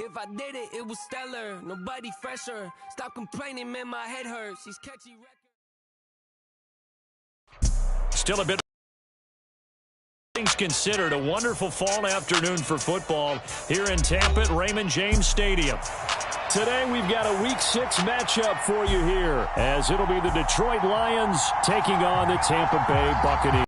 If I did it, it was stellar. Nobody fresher. Stop complaining, man, my head hurts. These catchy records. Still a bit things considered. A wonderful fall afternoon for football here in Tampa at Raymond James Stadium. Today we've got a Week 6 matchup for you here, as it'll be the Detroit Lions taking on the Tampa Bay Buccaneers.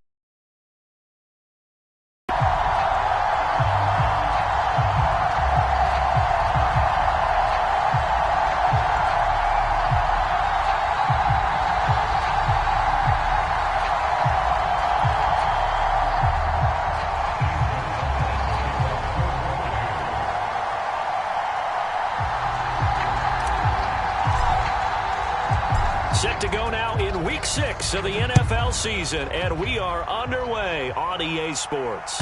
Set to go now in Week 6 of the NFL season, and we are underway on EA Sports.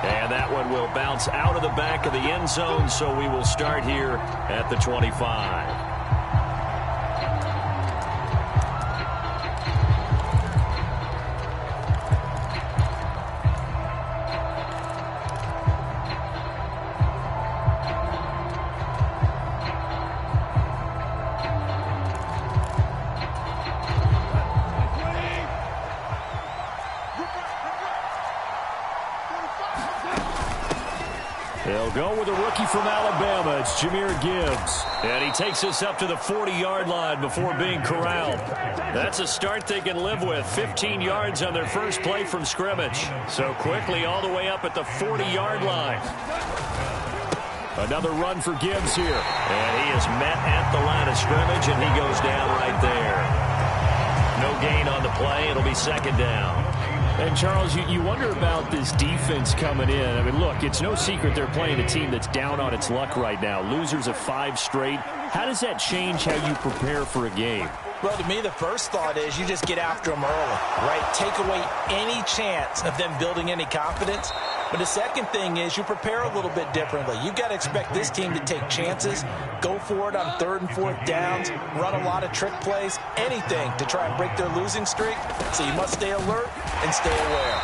And that one will bounce out of the back of the end zone, so we will start here at the 25. They'll go with a rookie from Alabama. It's Jahmyr Gibbs. And he takes us up to the 40-yard line before being corralled. That's a start they can live with. 15 yards on their first play from scrimmage. So quickly all the way up at the 40-yard line. Another run for Gibbs here. And he is met at the line of scrimmage, and he goes down right there. No gain on the play. It'll be second down. And, Charles, you wonder about this defense coming in. I mean, look, it's no secret they're playing a team that's down on its luck right now. Losers of 5 straight. How does that change how you prepare for a game? Well, to me, the first thought is you just get after them early, right? Take away any chance of them building any confidence. But the second thing is you prepare a little bit differently. You've got to expect this team to take chances, go for it on 3rd and 4th downs, run a lot of trick plays, anything to try and break their losing streak. So you must stay alert and stay aware.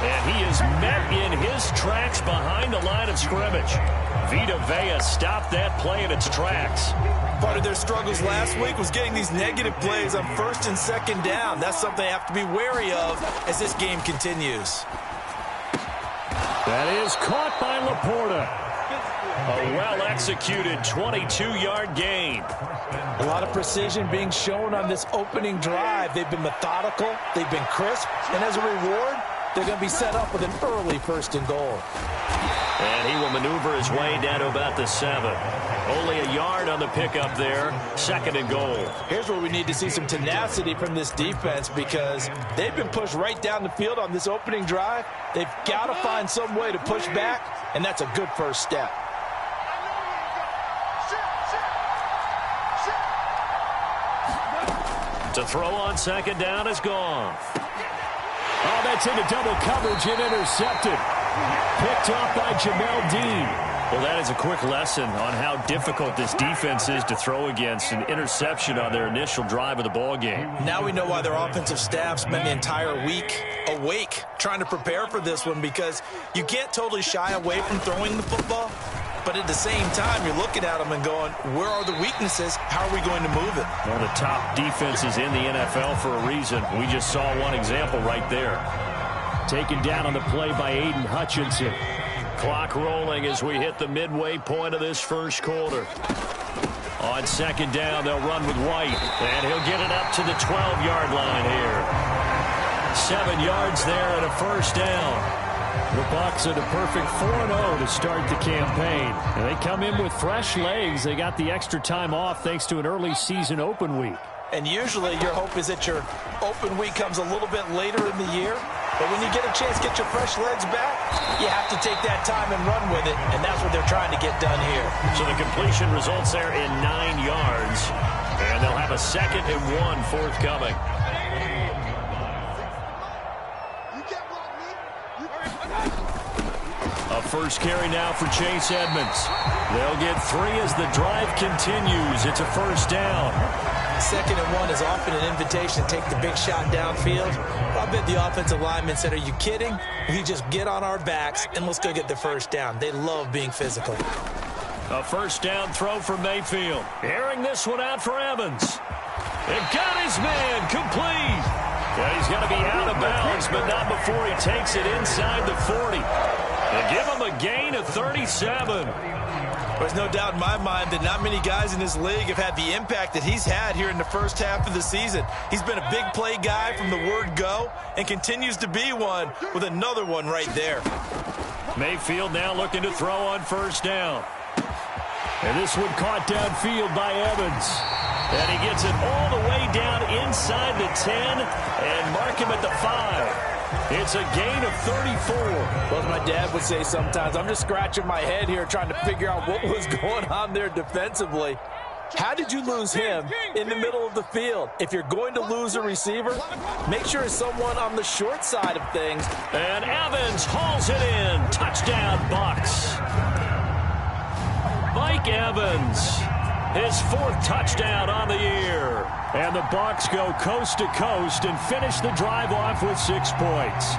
And he is met in his tracks behind the line of scrimmage. Vita Vea stopped that play in its tracks. Part of their struggles last week was getting these negative plays on 1st and 2nd down. That's something they have to be wary of as this game continues. That is caught by Laporta. A well-executed 22-yard gain. A lot of precision being shown on this opening drive. They've been methodical, they've been crisp, and as a reward, they're going to be set up with an early 1st and goal. And he will maneuver his way down to about the 7. Only a yard on the pickup there. 2nd and goal. Here's where we need to see some tenacity from this defense, because they've been pushed right down the field on this opening drive. They've got to find some way to push back, and that's a good first step. To throw on 2nd down is gone. Oh, that's into double coverage and intercepted. Picked off by Jamel Dean. Well, that is a quick lesson on how difficult this defense is to throw against. An interception on their initial drive of the ball game. Now we know why their offensive staff spent the entire week awake trying to prepare for this one, because you can't totally shy away from throwing the football. But at the same time, you're looking at them and going, where are the weaknesses? How are we going to move it? One of the top defenses in the NFL for a reason. We just saw one example right there. Taken down on the play by Aiden Hutchinson. Clock rolling as we hit the midway point of this first quarter. On 2nd down, they'll run with White. And he'll get it up to the 12-yard line here. 7 yards there and a 1st down. The Bucs are the perfect 4-0 to start the campaign. And they come in with fresh legs. They got the extra time off thanks to an early season open week. And usually your hope is that your open week comes a little bit later in the year. But when you get a chance to get your fresh legs back, you have to take that time and run with it. And that's what they're trying to get done here. So the completion results there in 9 yards. And they'll have a 2nd and 1 forthcoming. A first carry now for Chase Edmonds. They'll get 3 as the drive continues. It's a 1st down. 2nd and 1 is often an invitation to take the big shot downfield. I bet the offensive lineman said, are you kidding? We just get on our backs and let's go get the 1st down. They love being physical. A first down throw for Mayfield. Airing this one out for Evans. It got his man complete. Yeah, he's going to be out of bounds, but not before he takes it inside the 40. They give him a gain of 37. There's no doubt in my mind that not many guys in this league have had the impact that he's had here in the first half of the season. He's been a big play guy from the word go and continues to be one with another one right there. Mayfield now looking to throw on first down. And this one caught downfield by Evans. And he gets it all the way down inside the 10 and mark him at the 5. It's a gain of 34. Well, as my dad would say sometimes, I'm just scratching my head here trying to figure out what was going on there defensively. How did you lose him in the middle of the field? If you're going to lose a receiver, make sure it's someone on the short side of things. And Evans hauls it in. Touchdown, Bucs. Mike Evans, his 4th touchdown on the year. And the Bucs go coast to coast and finish the drive off with 6 points.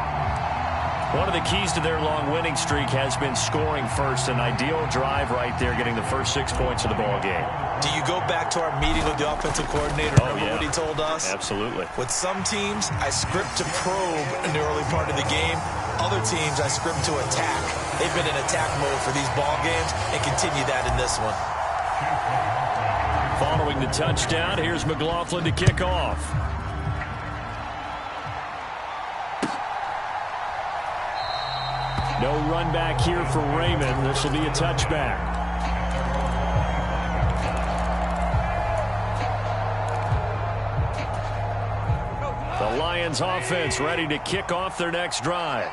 One of the keys to their long winning streak has been scoring first. An ideal drive right there, getting the first 6 points of the ball game. Do you go back to our meeting with the offensive coordinator? Remember what he told us? Absolutely. With some teams, I script to probe in the early part of the game. Other teams, I script to attack. They've been in attack mode for these ball games and continue that in this one. Following the touchdown, here's McLaughlin to kick off. No run back here for Raymond. This will be a touchback. The Lions offense ready to kick off their next drive.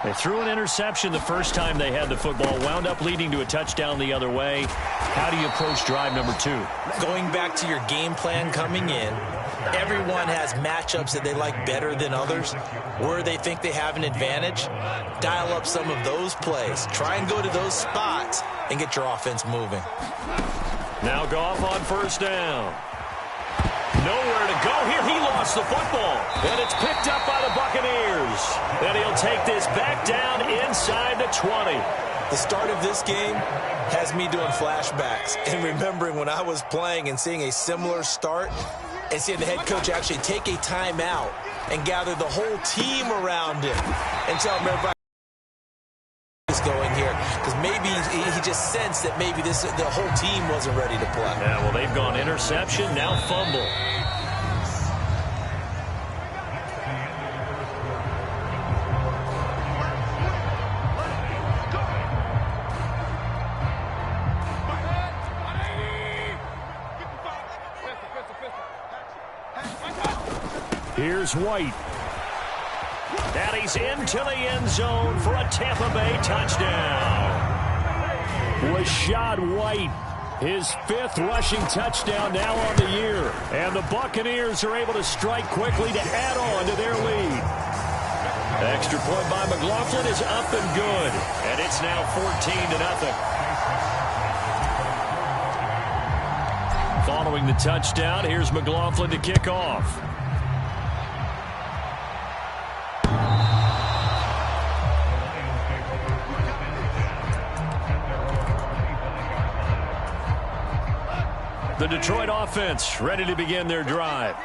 They threw an interception the first time they had the football, wound up leading to a touchdown the other way. How do you approach drive number 2? Going back to your game plan coming in, everyone has matchups that they like better than others. Where they think they have an advantage, dial up some of those plays. Try and go to those spots and get your offense moving. Now Goff on first down. Nowhere to go here. He lost the football. And it's picked up by the Buccaneers. And he'll take this back down inside the 20. The start of this game has me doing flashbacks and remembering when I was playing and seeing a similar start and seeing the head coach actually take a timeout and gather the whole team around him and tell him everybody is going here, because maybe he just sensed that maybe the whole team wasn't ready to play. Yeah, well, they've gone interception, now fumble. Here's White. And he's into the end zone for a Tampa Bay touchdown. Rashad White, his 5th rushing touchdown now on the year. And the Buccaneers are able to strike quickly to add on to their lead. Extra point by McLaughlin is up and good. And it's now 14-0. Following the touchdown, here's McLaughlin to kick off. The Detroit offense ready to begin their drive.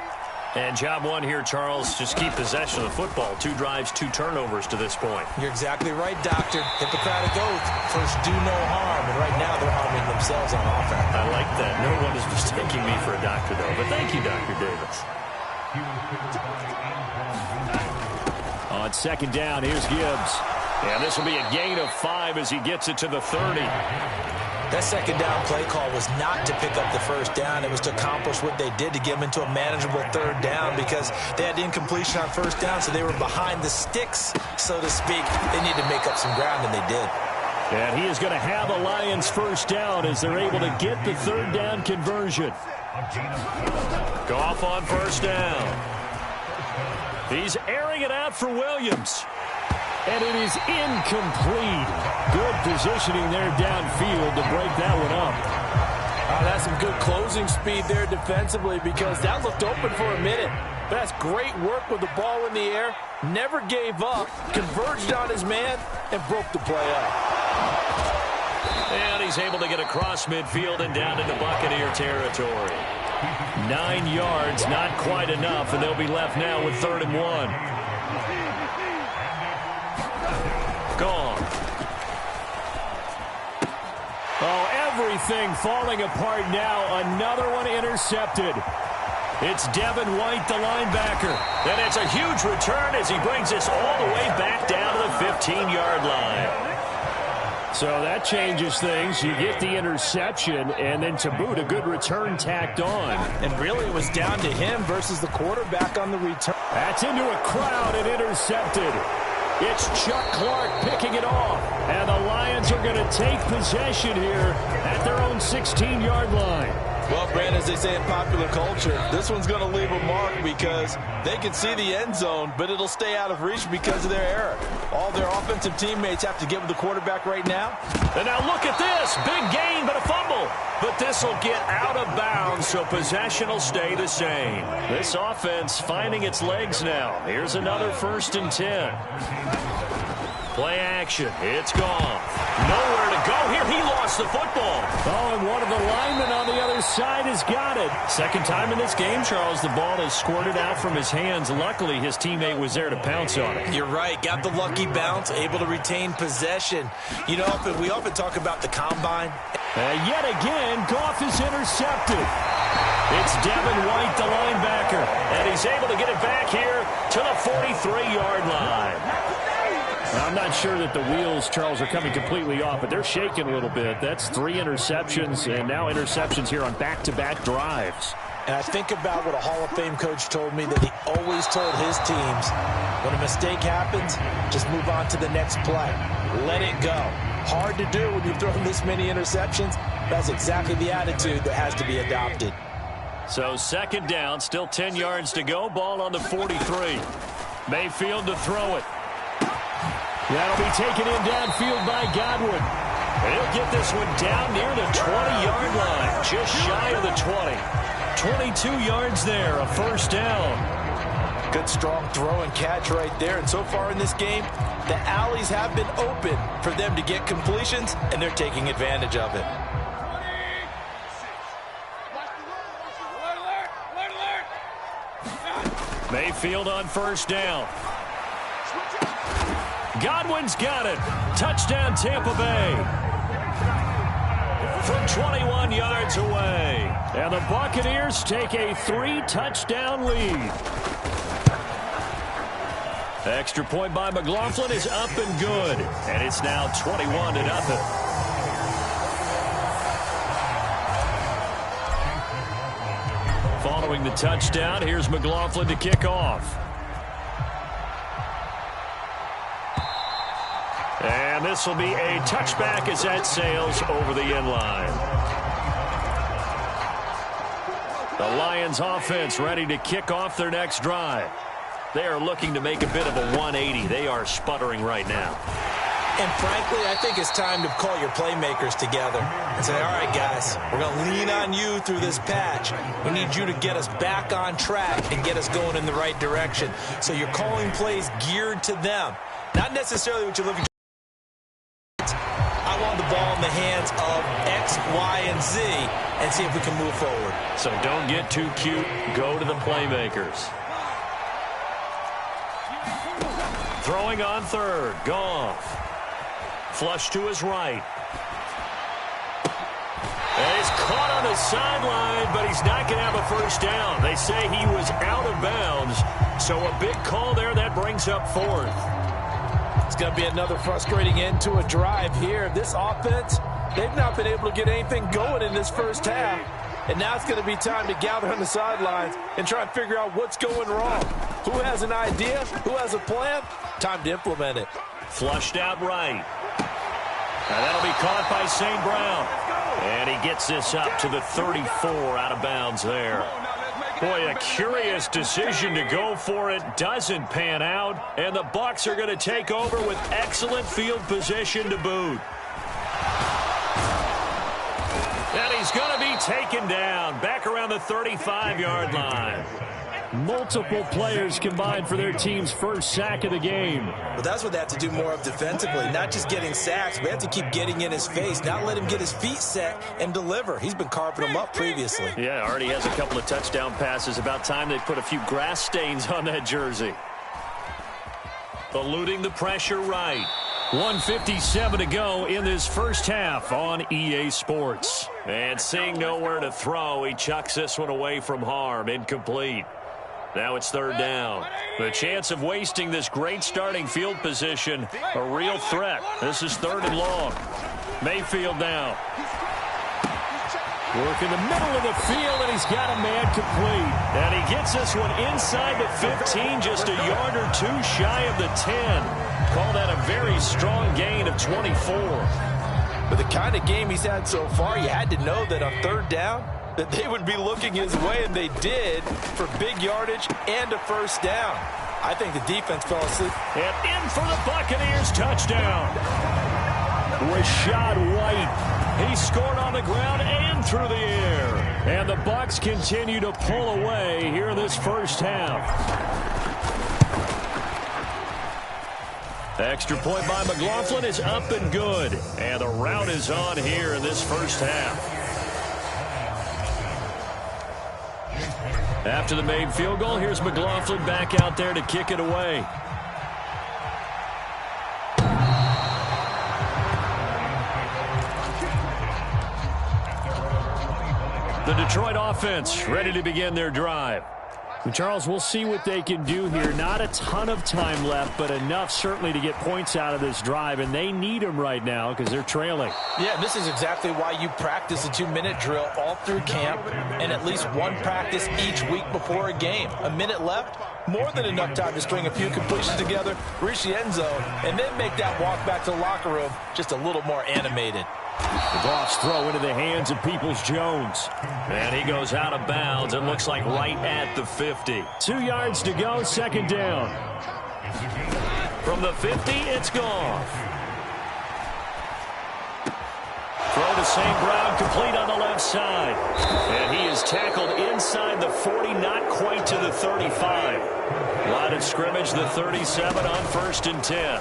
And job one here, Charles, just keep possession of the football. 2 drives, 2 turnovers to this point. You're exactly right, Doctor. Hippocratic oath. First, do no harm. And right now, they're harming themselves on offense. I like that. No one is mistaking me for a doctor, though. But thank you, Dr. Davis. On second down, here's Gibbs. And this will be a gain of 5 as he gets it to the 30. That second down play call was not to pick up the first down. It was to accomplish what they did, to get them into a manageable 3rd down, because they had incompletion on first down, so they were behind the sticks, so to speak. They needed to make up some ground, and they did. And he is going to have a Lions first down as they're able to get the 3rd down conversion. Goff on first down. He's airing it out for Williams. And it is incomplete. Good positioning there downfield to break that one up. That's some good closing speed there defensively, because that looked open for a minute. That's great work with the ball in the air. Never gave up, converged on his man, and broke the play up. And he's able to get across midfield and down into Buccaneer territory. 9 yards, not quite enough, and they'll be left now with 3rd and 1. Gone. Oh, everything falling apart now. Another one intercepted. It's Devin White, the linebacker. And it's a huge return as he brings this all the way back down to the 15-yard line. So that changes things. You get the interception, and then to boot, a good return tacked on. And really, it was down to him versus the quarterback on the return. That's into a crowd and intercepted. It's Chuck Clark picking it off. And the Lions are going to take possession here at their own 16-yard line. Well, Brandon, as they say in popular culture, this one's going to leave a mark because they can see the end zone, but it'll stay out of reach because of their error. All their offensive teammates have to get with the quarterback right now. And now look at this. Big gain, but a fumble. But this will get out of bounds, so possession will stay the same. This offense finding its legs now. Here's another 1st and 10. Play action. It's gone. Nowhere to go here. He lost the football. Oh, and one of the linemen on the other side has got it. Second time in this game, Charles, the ball has squirted out from his hands. Luckily, his teammate was there to pounce on it. You're right. Got the lucky bounce, able to retain possession. You know, we often talk about the combine. Yet again, Goff is intercepted. It's Devin White, the linebacker, and he's able to get it back here to the 43-yard line. Now, I'm not sure that the wheels, Charles, are coming completely off, but they're shaking a little bit. That's 3 interceptions, and now interceptions here on back-to-back drives. And I think about what a Hall of Fame coach told me, that he always told his teams, when a mistake happens, just move on to the next play. Let it go. Hard to do when you've thrown this many interceptions. That's exactly the attitude that has to be adopted. So 2nd down, still 10 yards to go. Ball on the 43. Mayfield to throw it. That'll be taken in downfield by Godwin. And he'll get this one down near the 20-yard line, just shy of the 20. 22 yards there, a 1st down. Good strong throw and catch right there. And so far in this game, the alleys have been open for them to get completions, and they're taking advantage of it. Mayfield on 1st down. Godwin's got it. Touchdown, Tampa Bay. From 21 yards away. And the Buccaneers take a 3-touchdown lead. The extra point by McLaughlin is up and good. And it's now 21-0. Following the touchdown, here's McLaughlin to kick off. And this will be a touchback as that sails over the end line. The Lions offense ready to kick off their next drive. They are looking to make a bit of a 180. They are sputtering right now. And frankly, I think it's time to call your playmakers together and say, all right, guys, we're going to lean on you through this patch. We need you to get us back on track and get us going in the right direction. So you're calling plays geared to them. Not necessarily what you're looking for. I want the ball in the hands of X, Y, and Z and see if we can move forward. So don't get too cute. Go to the playmakers. Throwing on 3rd. Goff. Flush to his right. And he's caught on the sideline, but he's not going to have a 1st down. They say he was out of bounds. So a big call there that brings up 4th. It's going to be another frustrating end to a drive here. This offense, they've not been able to get anything going in this 1st half. And now it's going to be time to gather on the sidelines and try and figure out what's going wrong. Who has an idea? Who has a plan? Time to implement it. Flushed out right. And that'll be caught by St. Brown. And he gets this up to the 34 out of bounds there. Boy, a curious decision to go for it. Doesn't pan out. And the Bucs are going to take over with excellent field position to boot. And he's going to be taken down back around the 35-yard line. Multiple players combined for their team's first sack of the game. But that's what they have to do more of defensively, not just getting sacks. We have to keep getting in his face, not let him get his feet set and deliver. He's been carving them up previously. Yeah, already has a couple of touchdown passes. About time they put a few grass stains on that jersey. Eluding the pressure right. 1:57 to go in this first half on EA Sports. And seeing nowhere to throw, he chucks this one away from harm. Incomplete. Now it's third down. The chance of wasting this great starting field position, a real threat. This is third and long. Mayfield now. Work in the middle of the field, and he's got a man complete. And he gets this one inside the 15, just a yard or two shy of the 10. Call that a very strong gain of 24. But the kind of game he's had so far, you had to know that on third down, that they would be looking his way, and they did, for big yardage and a first down. I think the defense fell asleep. And in for the Buccaneers, touchdown. Rashad White. He scored on the ground and through the air. And the Bucs continue to pull away here in this first half. Extra point by McLaughlin is up and good. And the rout is on here in this first half. After the made field goal, here's McLaughlin back out there to kick it away. The Detroit offense ready to begin their drive. And Charles, we'll see what they can do here. Not a ton of time left, but enough certainly to get points out of this drive, and they need them right now because they're trailing. Yeah, this is exactly why you practice a 2-minute drill all through camp and at least one practice each week before a game. A minute left, more than enough time to string a few completions together, reach the end zone, and then make that walk back to the locker room just a little more animated. The Goff's throw into the hands of Peoples-Jones. And he goes out of bounds. It looks like right at the 50. 2 yards to go, second down. From the 50, it's Goff. Throw to St. Brown, complete on the left side. And he is tackled inside the 40, not quite to the 35. Line of scrimmage, the 37 on 1st and 10.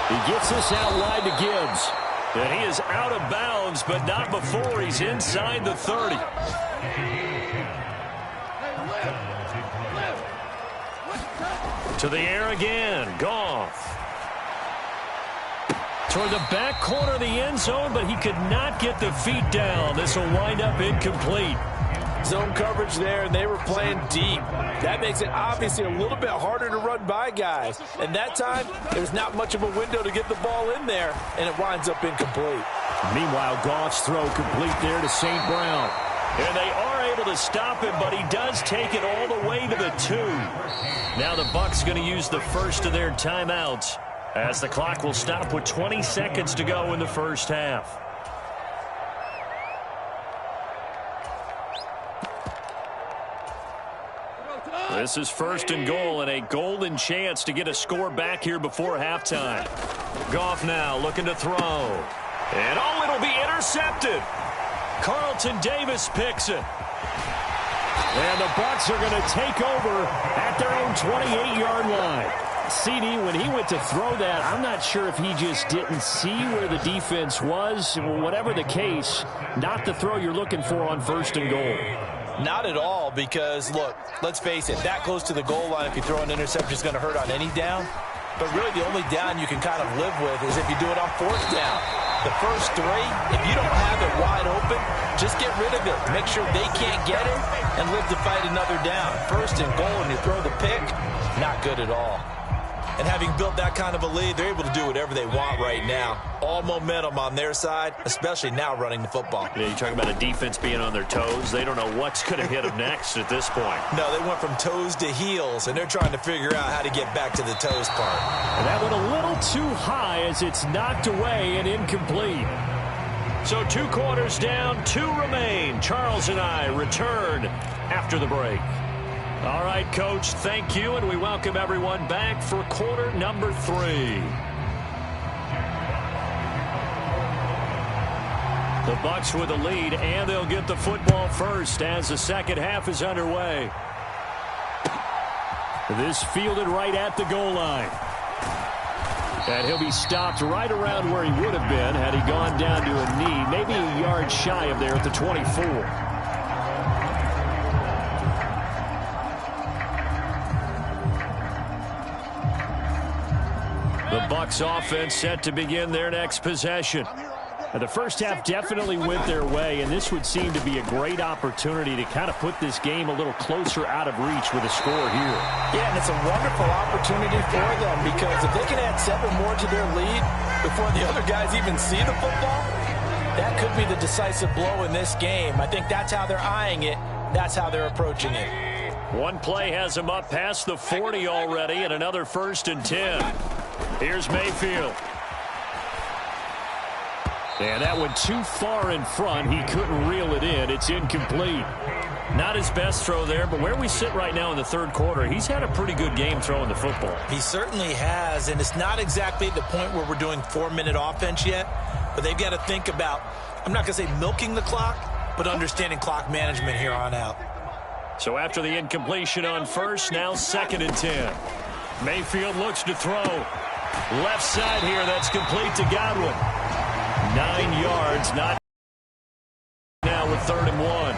He gets this out wide to Gibbs. And he is out of bounds, but not before he's inside the 30. To the air again, Goff. Toward the back corner of the end zone, but he could not get the feet down. This will wind up incomplete. Zone coverage there, and they were playing deep. That makes it obviously a little bit harder to run by guys. And that time, there's not much of a window to get the ball in there, and it winds up incomplete. Meanwhile, Goff's throw complete there to St. Brown. And they are able to stop him, but he does take it all the way to the 2. Now the Bucs going to use the first of their timeouts as the clock will stop with 20 seconds to go in the first half. This is 1st and goal and a golden chance to get a score back here before halftime. Goff now looking to throw. And oh, it'll be intercepted. Carlton Davis picks it. And the Bucs are going to take over at their own 28-yard line. CD, when he went to throw that, I'm not sure if he just didn't see where the defense was. Whatever the case, not the throw you're looking for on 1st and goal. Not at all, because, look, let's face it, that close to the goal line, if you throw an interception, is going to hurt on any down. But really, the only down you can kind of live with is if you do it on 4th down. The first 3, if you don't have it wide open, just get rid of it. Make sure they can't get it and live to fight another down. 1st and goal, and you throw the pick, not good at all. And having built that kind of a lead, they're able to do whatever they want right now. All momentum on their side, especially now running the football. Yeah, you're talking about a defense being on their toes. They don't know what's going to hit them next at this point. No, they went from toes to heels, and they're trying to figure out how to get back to the toes part. And that went a little too high as it's knocked away and incomplete. So 2 quarters down, 2 remain. Charles and I return after the break. All right, Coach, thank you, and we welcome everyone back for quarter number 3. The Bucs with the lead, and they'll get the football first as the second half is underway. This fielded right at the goal line. And he'll be stopped right around where he would have been had he gone down to a knee, maybe a yard shy of there at the 24. The Bucs offense set to begin their next possession. Now, the first half definitely went their way, and this would seem to be a great opportunity to kind of put this game a little closer out of reach with a score here. Yeah, and it's a wonderful opportunity for them because if they can add 7 more to their lead before the other guys even see the football, that could be the decisive blow in this game. I think that's how they're eyeing it. That's how they're approaching it. One play has them up past the 40 already, and another 1st and 10. Here's Mayfield. And that went too far in front. He couldn't reel it in. It's incomplete. Not his best throw there, but where we sit right now in the third quarter, he's had a pretty good game throwing the football. He certainly has, and it's not exactly the point where we're doing 4-minute offense yet, but they've got to think about, I'm not going to say milking the clock, but understanding clock management here on out. So after the incompletion on first, now 2nd and 10. Mayfield looks to throw. Left side here, that's complete to Godwin. 9 yards, not now with 3rd and 1.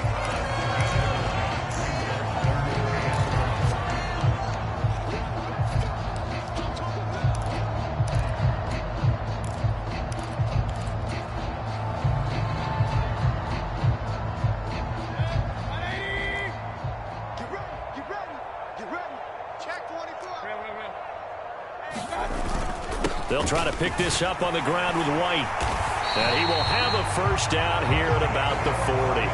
They'll try to pick this up on the ground with White. And he will have a first down here at about the 40.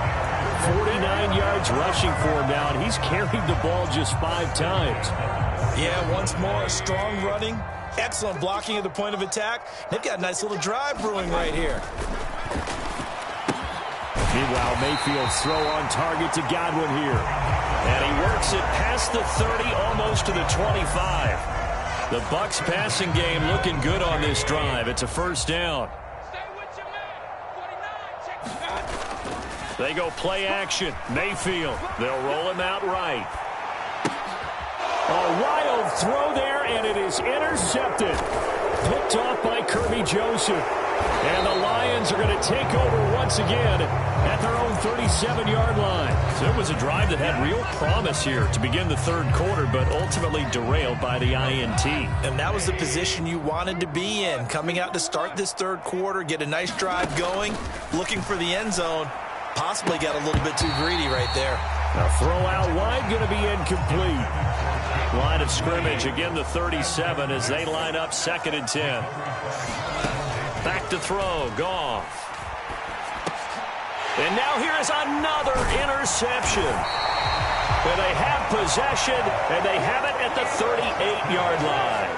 49 yards rushing for him now, and he's carried the ball just 5 times. Yeah, once more, strong running, excellent blocking at the point of attack. They've got a nice little drive brewing right here. Meanwhile, Mayfield's throw on target to Godwin here. And he works it past the 30, almost to the 25. The Bucs passing game looking good on this drive. It's a first down. They go play action. Mayfield. They'll roll him out right. A wild throw there, and it is intercepted. Picked off by Kirby Joseph. And the Lions are going to take over once again at their own 37-yard line. So it was a drive that had real promise here to begin the third quarter, but ultimately derailed by the INT. And that was the position you wanted to be in, coming out to start this third quarter, get a nice drive going, looking for the end zone. Possibly got a little bit too greedy right there. Now throw out wide, going to be incomplete. Line of scrimmage, again the 37 as they line up 2nd and 10. Back to throw, Goff. And now here is another interception. And they have possession, and they have it at the 38-yard line.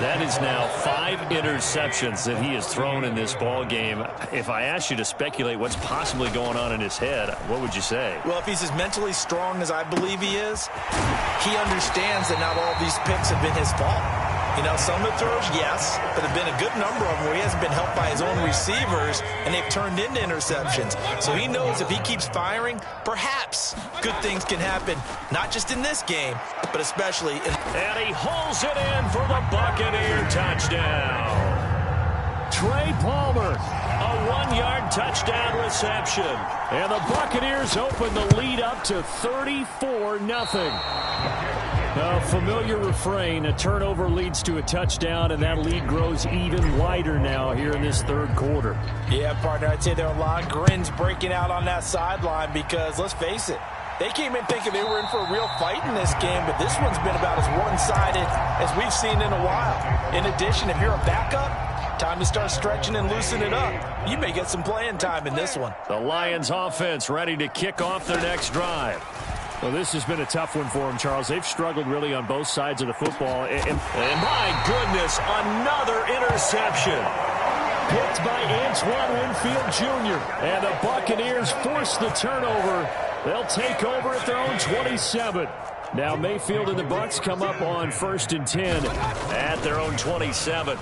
That is now 5 interceptions that he has thrown in this ball game. If I asked you to speculate what's possibly going on in his head, what would you say? Well, if he's as mentally strong as I believe he is, he understands that not all of these picks have been his fault. You know, some of the throws, yes, but there have been a good number of them where he hasn't been helped by his own receivers, and they've turned into interceptions. So he knows if he keeps firing, perhaps good things can happen, not just in this game, but especially in... And he holds it in for the Buccaneer touchdown. Trey Palmer, a 1-yard touchdown reception. And the Buccaneers open the lead up to 34-0. A familiar refrain, a turnover leads to a touchdown, and that lead grows even wider now here in this third quarter. Yeah, partner, I'd say there are a lot of grins breaking out on that sideline because, let's face it, they came in thinking they were in for a real fight in this game, but this one's been about as one-sided as we've seen in a while. In addition, if you're a backup, time to start stretching and loosening it up. You may get some playing time in this one. The Lions offense ready to kick off their next drive. Well, this has been a tough one for them, Charles. They've struggled really on both sides of the football. And my goodness, another interception. Picked by Antoine Winfield Jr. And the Buccaneers force the turnover. They'll take over at their own 27. Now Mayfield and the Bucs come up on 1st and 10 at their own 27.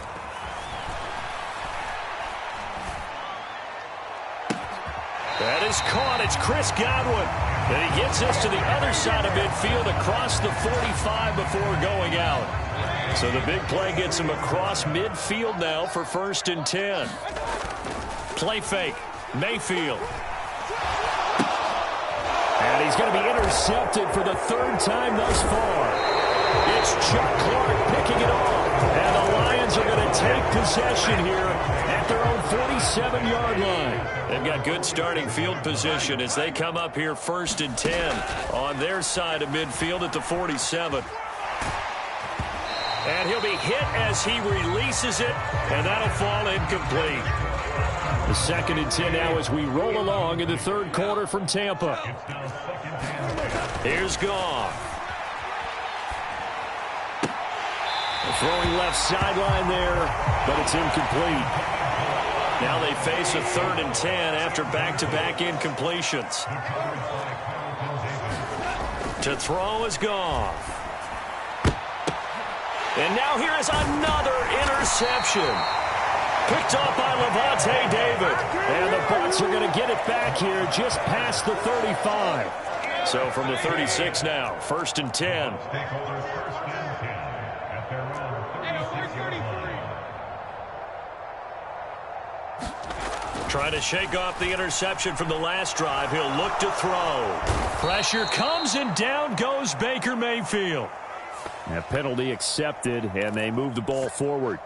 That is caught. It's Chris Godwin. And he gets us to the other side of midfield across the 45 before going out. So the big play gets him across midfield now for 1st and 10. Play fake. Mayfield. And he's going to be intercepted for the 3rd time thus far. It's Chuck Clark picking it off. And the Lions are going to take possession here at their own 47-yard line. They've got good starting field position as they come up here 1st and 10 on their side of midfield at the 47. And he'll be hit as he releases it, and that'll fall incomplete. The 2nd and 10 now as we roll along in the 3rd quarter from Tampa. Here's Goff. Throwing left sideline there, but it's incomplete. Now they face a 3rd and 10 after back-to-back incompletions. To throw is Goff. And now here is another interception. Picked off by Levante David. And the Bucs are going to get it back here just past the 35. So from the 36 now, 1st and 10. Trying to shake off the interception from the last drive. He'll look to throw. Pressure comes and down goes Baker Mayfield. That penalty accepted, and they move the ball forward.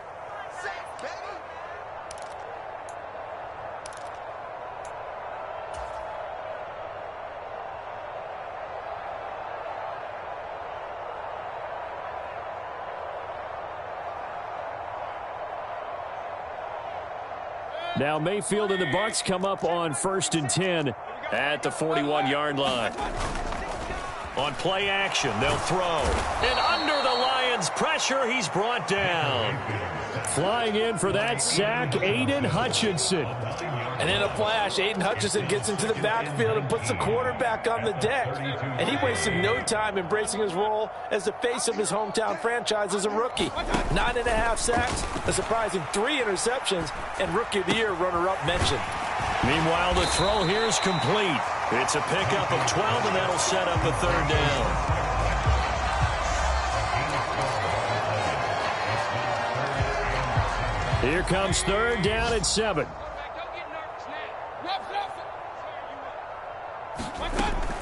Now Mayfield and the Bucs come up on 1st and 10 at the 41-yard line. On play action, they'll throw. And under the Lions' pressure, he's brought down. Flying in for that sack, Aiden Hutchinson. And in a flash, Aiden Hutchinson gets into the backfield and puts the quarterback on the deck. And he wasted no time embracing his role as the face of his hometown franchise as a rookie. 9.5 sacks, a surprising 3 interceptions, and Rookie of the Year runner-up mentioned. Meanwhile, the throw here is complete. It's a pickup of 12, and that'll set up a 3rd down. Here comes 3rd down at 7.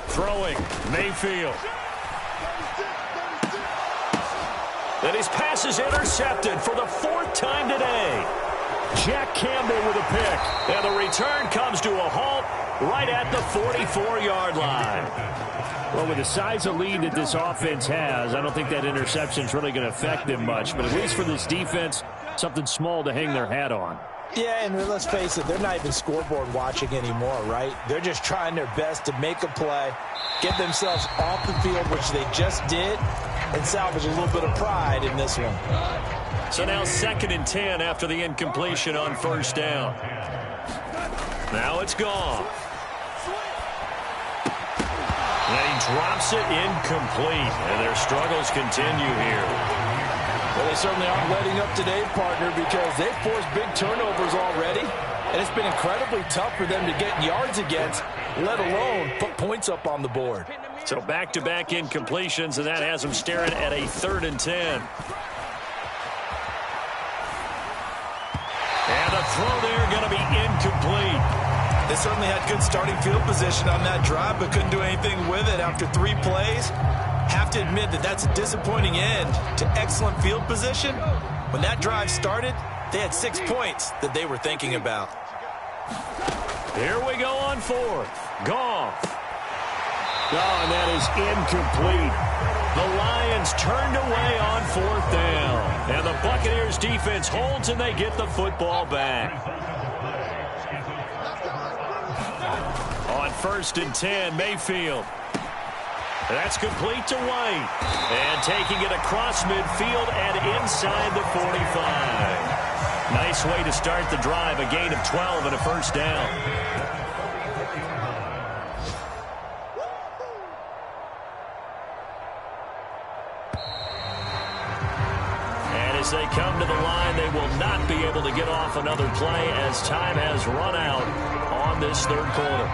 Throwing, Mayfield. And his pass is intercepted for the 4th time today. Jack Campbell with a pick. And the return comes to a halt right at the 44-yard line. Well, with the size of lead that this offense has, I don't think that interception's really going to affect them much. But at least for this defense, something small to hang their hat on. Yeah, and let's face it, they're not even scoreboard watching anymore, right? They're just trying their best to make a play, get themselves off the field, which they just did, and salvage a little bit of pride in this one. So now 2nd and 10 after the incompletion on 1st down. Now it's gone. And he drops it incomplete, and their struggles continue here. Well, they certainly aren't letting up today, partner, because they've forced big turnovers already, and it's been incredibly tough for them to get yards against, let alone put points up on the board. So back-to-back incompletions, and that has them staring at a 3rd and 10. And the throw there going to be incomplete. They certainly had good starting field position on that drive, but couldn't do anything with it after 3 plays. Have to admit that that's a disappointing end to excellent field position. When that drive started, they had 6 points that they were thinking about. Here we go on 4th. Goff. Oh, and that is incomplete. The Lions turned away on 4th down. And the Buccaneers defense holds and they get the football back. On 1st and 10, Mayfield. That's complete to White. And taking it across midfield and inside the 45. Nice way to start the drive. A gain of 12 and a 1st down. And as they come to the line, they will not be able to get off another play as time has run out on come this third quarter.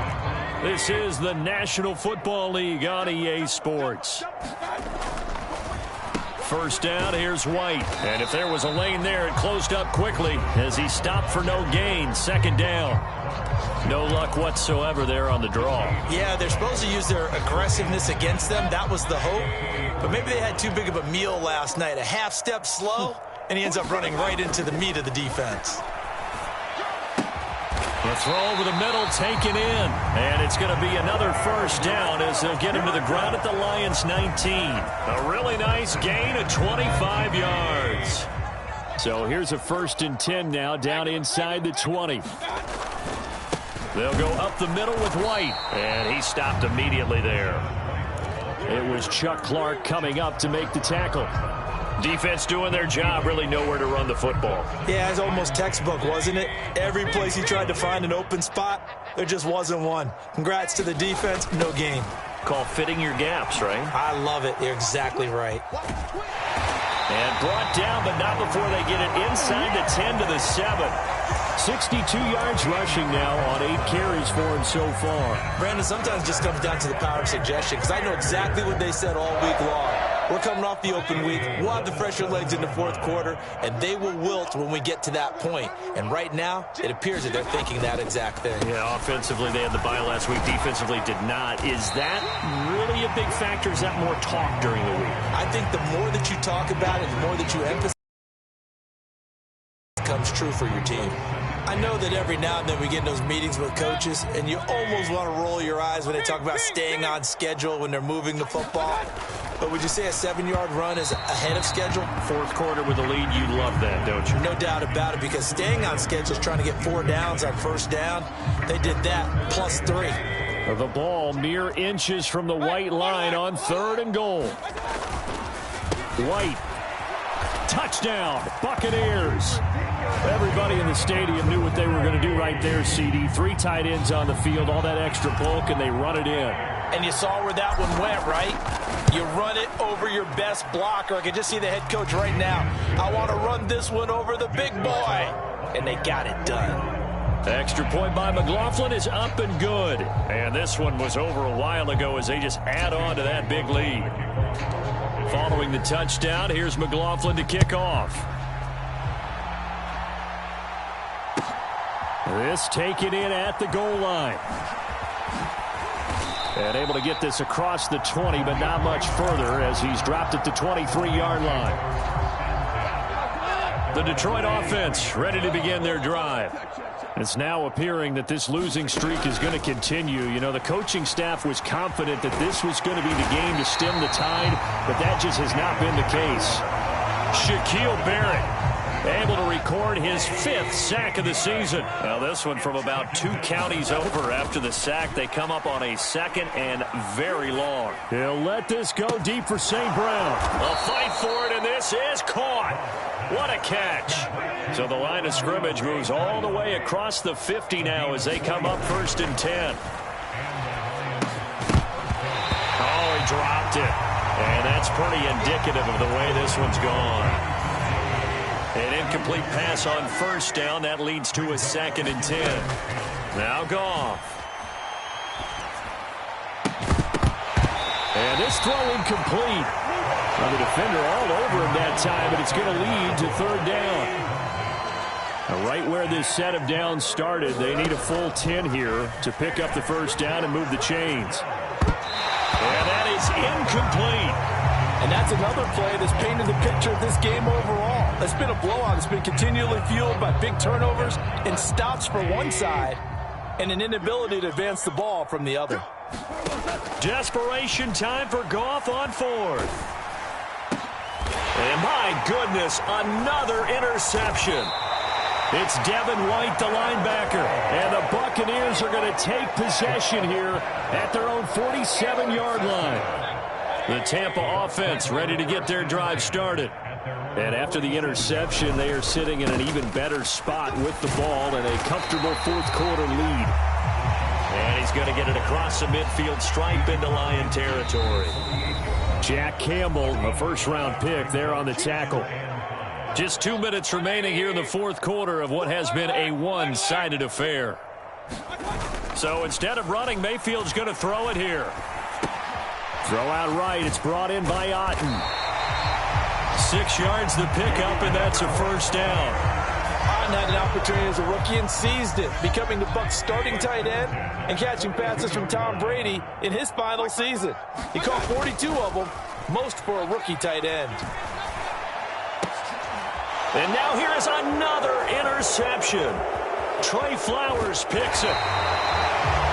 This is the National Football League on EA Sports. First down, here's White. And if there was a lane there, it closed up quickly as he stopped for no gain. Second down. No luck whatsoever there on the draw. Yeah, they're supposed to use their aggressiveness against them. That was the hope. But maybe they had too big of a meal last night. A half step slow, and he ends up running right into the meat of the defense. The throw over the middle, taken in. And it's going to be another first down as they'll get him to the ground at the Lions' 19. A really nice gain of 25 yards. So here's a 1st and 10 now down inside the 20. They'll go up the middle with White. And he stopped immediately there. It was Chuck Clark coming up to make the tackle. Defense doing their job, really nowhere to run the football. Yeah, it's almost textbook, wasn't it? Every place he tried to find an open spot, there just wasn't one. Congrats to the defense, no gain. Called fitting your gaps, right? I love it. You're exactly right. And brought down, but not before they get it inside the 10 to the 7. 62 yards rushing now on 8 carries for him so far. Brandon, sometimes it just comes down to the power of suggestion, because I know exactly what they said all week long. We're coming off the open week. We'll have the fresher legs in the fourth quarter, and they will wilt when we get to that point. And right now, it appears that they're thinking that exact thing. Yeah, offensively, they had the bye last week. Defensively, did not. Is that really a big factor? Is that more talk during the week? I think the more that you talk about it, the more that you emphasize it comes true for your team. I know that every now and then we get in those meetings with coaches, and you almost want to roll your eyes when they talk about staying on schedule when they're moving the football. But would you say a 7-yard run is ahead of schedule? Fourth quarter with a lead, you love that, don't you? No doubt about it, because staying on schedule is trying to get 4 downs on first down. They did that plus 3. The ball mere inches from the white line on 3rd and goal. White. Touchdown, Buccaneers. Everybody in the stadium knew what they were going to do right there, CD. 3 tight ends on the field, all that extra bulk, and they run it in. And you saw where that one went, right? You run it over your best blocker. I can just see the head coach right now. I want to run this one over the big boy. And they got it done. Extra point by McLaughlin is up and good. And this one was over a while ago as they just add on to that big lead. Following the touchdown, here's McLaughlin to kick off. This taken in at the goal line. And able to get this across the 20, but not much further as he's dropped at the 23-yard line. The Detroit offense ready to begin their drive. It's now appearing that this losing streak is going to continue. You know, the coaching staff was confident that this was going to be the game to stem the tide, but that just has not been the case. Shaquille Barrett able to record his 5th sack of the season. Now this one from about 2 counties over. After the sack, they come up on a 2nd and very long. He'll let this go deep for St. Brown. A fight for it, and this is caught. What a catch. So the line of scrimmage moves all the way across the 50 now as they come up 1st and 10. Oh, he dropped it. And that's pretty indicative of the way this one's gone. An incomplete pass on 1st down. That leads to a 2nd and 10. Now Goff. And this throw incomplete. Well, the defender all over him that time, but it's going to lead to 3rd down. Now, right where this set of downs started, they need a full 10 here to pick up the 1st down and move the chains. And that is incomplete. And that's another play that's painted the picture of this game overall. It's been a blowout. It's been continually fueled by big turnovers and stops for one side and an inability to advance the ball from the other. Desperation time for Goff on 4th. And my goodness, another interception. It's Devin White, the linebacker. And the Buccaneers are going to take possession here at their own 47-yard line. The Tampa offense ready to get their drive started. And after the interception, they are sitting in an even better spot with the ball and a comfortable 4th quarter lead. And he's going to get it across the midfield stripe into Lion territory. Jack Campbell, a 1st-round pick there on the tackle. Just 2 minutes remaining here in the 4th quarter of what has been a one-sided affair. So instead of running, Mayfield's going to throw it here. Throw out right. It's brought in by Otten. 6 yards the pickup, and that's a first down. Otten had an opportunity as a rookie and seized it, becoming the Bucs' starting tight end and catching passes from Tom Brady in his final season. He caught 42 of them, most for a rookie tight end. And now here is another interception. Trey Flowers picks it.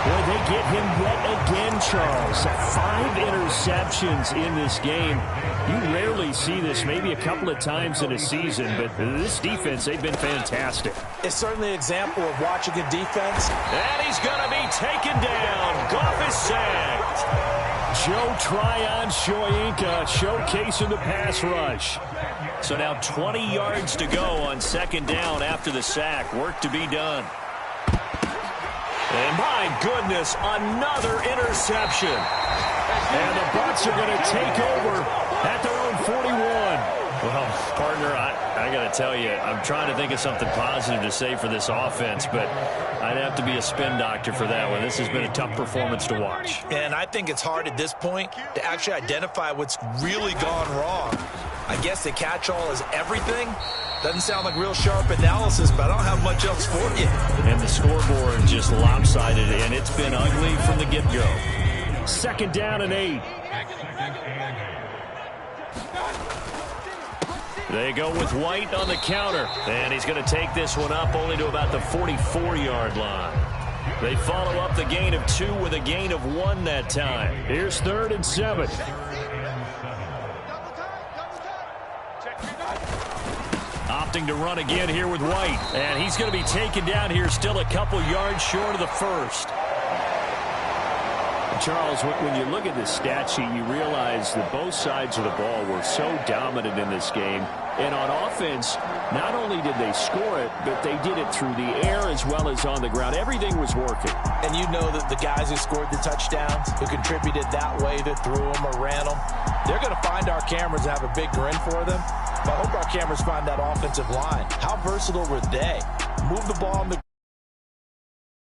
Well, they get him yet again, Charles. 5 interceptions in this game. You rarely see this, maybe a couple of times in a season, but this defense, they've been fantastic. It's certainly an example of watching a defense. And he's going to be taken down. Goff is sacked. Joe Tryon-Shoyinka showcasing the pass rush. So now 20 yards to go on second down after the sack. Work to be done. And my goodness, another interception. And the Bucs are going to take over at their own 41. Well, partner, I got to tell you, I'm trying to think of something positive to say for this offense, but I'd have to be a spin doctor for that one. This has been a tough performance to watch. And I think it's hard at this point to actually identify what's really gone wrong. I guess the catch-all is everything. Doesn't sound like real sharp analysis, but I don't have much else for you. And the scoreboard just lopsided, and it's been ugly from the get-go. Second down and 8. They go with White on the counter, and he's going to take this one up only to about the 44-yard line. They follow up the gain of 2 with a gain of 1 that time. Here's 3rd and 7. Opting to run again here with White, and he's going to be taken down here still a couple yards short of the first. Charles, when you look at the stat sheet, you realize that both sides of the ball were so dominant in this game. And on offense, not only did they score it, but they did it through the air as well as on the ground. Everything was working. And you know that the guys who scored the touchdowns, who contributed that way, that threw them or ran them, they're going to find our cameras and have a big grin for them. But I hope our cameras find that offensive line. How versatile were they? Move the ball on the